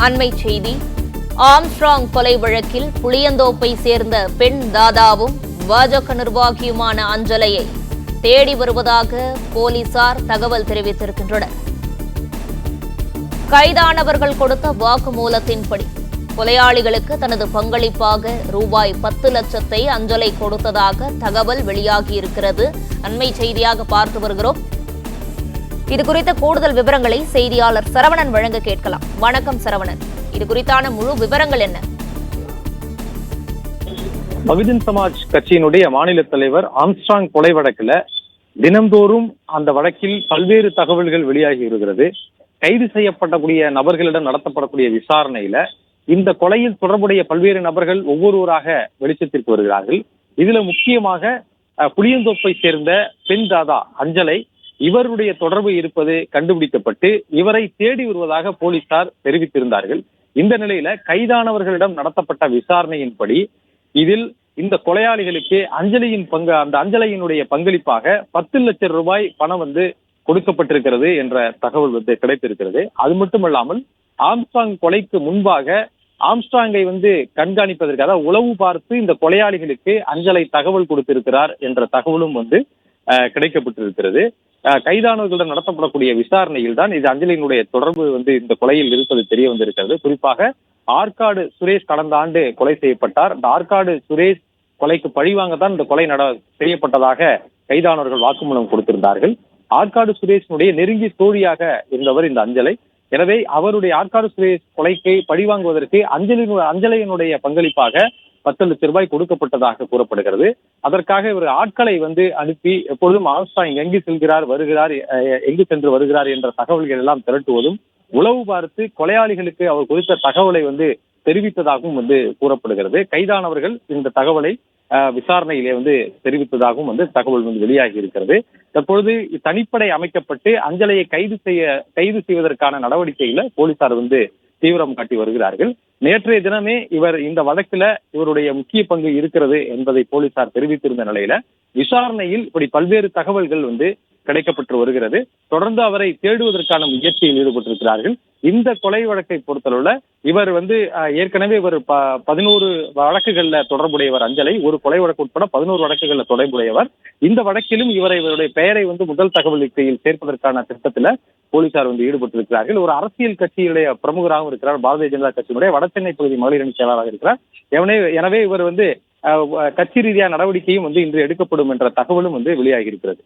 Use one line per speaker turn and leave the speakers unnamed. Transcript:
அண்மை செய்தி. ஆம்ஸ்ட்ராங் கொலை வழக்கில் புளியந்தோப்பை சேர்ந்த பெண் தாதாவும் பாஜக நிர்வாகியுமான அஞ்சலையை தேடி வருவதாக போலீசார் தகவல் தெரிவித்திருக்கின்றனர். கைதானவர்கள் கொடுத்த வாக்குமூலத்தின்படி கொலையாளிகளுக்கு தனது பங்களிப்பாக ரூபாய் 10 லட்சத்தை அஞ்சலை கொடுத்ததாக தகவல் வெளியாகியிருக்கிறது. அண்மை செய்தியாக பார்த்து வருகிறோம். இது குறித்த கூடுதல் விவரங்களை செய்தியாளர் சரவணன் வழங்க கேட்கலாம். வணக்கம் சரவணன், இது குறித்தான முழு விவரங்கள் என்ன?
பகுஜன் சமாஜ் கட்சியினுடைய மாநில தலைவர் ஆம்ஸ்ட்ராங் கொலை வழக்குல தினந்தோறும் அந்த வழக்கில் பல்வேறு தகவல்கள் வெளியாகி இருக்கிறது. கைது செய்யப்படக்கூடிய நபர்களிடம் நடத்தப்படக்கூடிய விசாரணையில இந்த கொலையில் தொடர்புடைய பல்வேறு நபர்கள் ஒவ்வொருவராக வெளிச்சத்திற்கு வருகிறார்கள். இதுல முக்கியமாக புளியந்தோப்பை சேர்ந்த பெண் தாதா அஞ்சலை, இவருடைய தொடர்பு இருப்பது கண்டுபிடிக்கப்பட்டு இவரை தேடி வருவதாக போலீசார் தெரிவித்திருந்தார்கள். இந்த நிலையில கைதானவர்களிடம் நடத்தப்பட்ட விசாரணையின்படி இதில் இந்த கொலையாளிகளுக்கு அந்த அஞ்சலியினுடைய பங்களிப்பாக 10 லட்சம் ரூபாய் பணம் கொடுக்கப்பட்டிருக்கிறது என்ற தகவல் கிடைத்திருக்கிறது. அது மட்டுமல்லாமல் ஆம்ஸ்ட்ராங் கொலைக்கு முன்பாக ஆம்ஸ்ட்ராங்கை கண்காணிப்பதற்கு, அதாவது உளவு பார்த்து இந்த கொலையாளிகளுக்கு அஞ்சலை தகவல் கொடுத்திருக்கிறார் என்ற தகவலும் கிடைக்கப்பட்டிருக்கிறது. கைதானவர்களிடம் நடத்தப்படக்கூடிய விசாரணையில் தான் இது அஞ்சலியினுடைய தொடர்பு இந்த கொலையில் இருப்பது தெரிய வந்திருக்கிறது. குறிப்பாக ஆற்காடு சுரேஷ் கடந்த ஆண்டு கொலை செய்யப்பட்டார். இந்த ஆற்காடு சுரேஷ் கொலைக்கு பழிவாங்கத்தான் இந்த கொலை செய்யப்பட்டதாக கைதானவர்கள் வாக்குமூலம் கொடுத்திருந்தார்கள். ஆற்காடு சுரேஷனுடைய நெருங்கிய தோழியாக இருந்தவர் இந்த அஞ்சலை. எனவே அவருடைய ஆற்காடு சுரேஷ் கொலைக்கு பழிவாங்குவதற்கு அஞ்சலியினுடைய பங்களிப்பாக 10 லட்சம் ரூபாய் கொடுக்கப்பட்டதாக கூறப்படுகிறது. அதற்காக இவர் ஆட்களை அனுப்பி எப்பொழுதும் ஆம்ஸ்ட்ராங் எங்கு சென்று வருகிறார் என்ற தகவல்கள் எல்லாம் திரட்டுவதும், உளவு பார்த்து கொலையாளிகளுக்கு அவர் குறித்த தகவலை தெரிவித்ததாகவும் கூறப்படுகிறது. கைதானவர்கள் இந்த தகவலை விசாரணையிலே தெரிவித்ததாகவும் தகவல் வெளியாகி இருக்கிறது. தற்பொழுது தனிப்படை அமைக்கப்பட்டு அஞ்சலையை கைது செய்வதற்கான நடவடிக்கைகளை போலீசார் தீவிரம் காட்டி வருகிறார்கள். நேற்றைய தினமே இந்த வழக்குல இவருடைய முக்கிய பங்கு இருக்கிறது என்பதை போலீசார் தெரிவித்திருந்த நிலையில விசாரணையில் இப்படி பல்வேறு தகவல்கள் கிடைக்கப்பட்டு வருகிறது. தொடர்ந்து அவரை தேடுவதற்கான முயற்சியில் ஈடுபட்டிருக்கிறார்கள். இந்த கொலை வழக்கை பொறுத்தளவுல இவர் ஏற்கனவே 11 வழக்குகள்ல தொடர்புடையவர். அஞ்சலை ஒரு கொலை வழக்கு உட்பட 11 வழக்குகள்ல தொடர்புடையவர். இந்த வழக்கிலும் இவருடைய பெயரை முதல் தகவல் அறிக்கையில் சேர்ப்பதற்கான திட்டத்துல போலீசார் ஈடுபட்டிருக்கிறார்கள். ஒரு அரசியல் கட்சியுடைய பிரமுகராகவும் இருக்கிறார். பாரதிய ஜனதா கட்சியினுடைய வடசென்னை பகுதி மகளிர் அணி செயலாளராக இருக்கிறார். எனவே இவர் கட்சி ரீதியான நடவடிக்கையும் இன்று எடுக்கப்படும் என்ற தகவலும் வெளியாகி இருக்கிறது.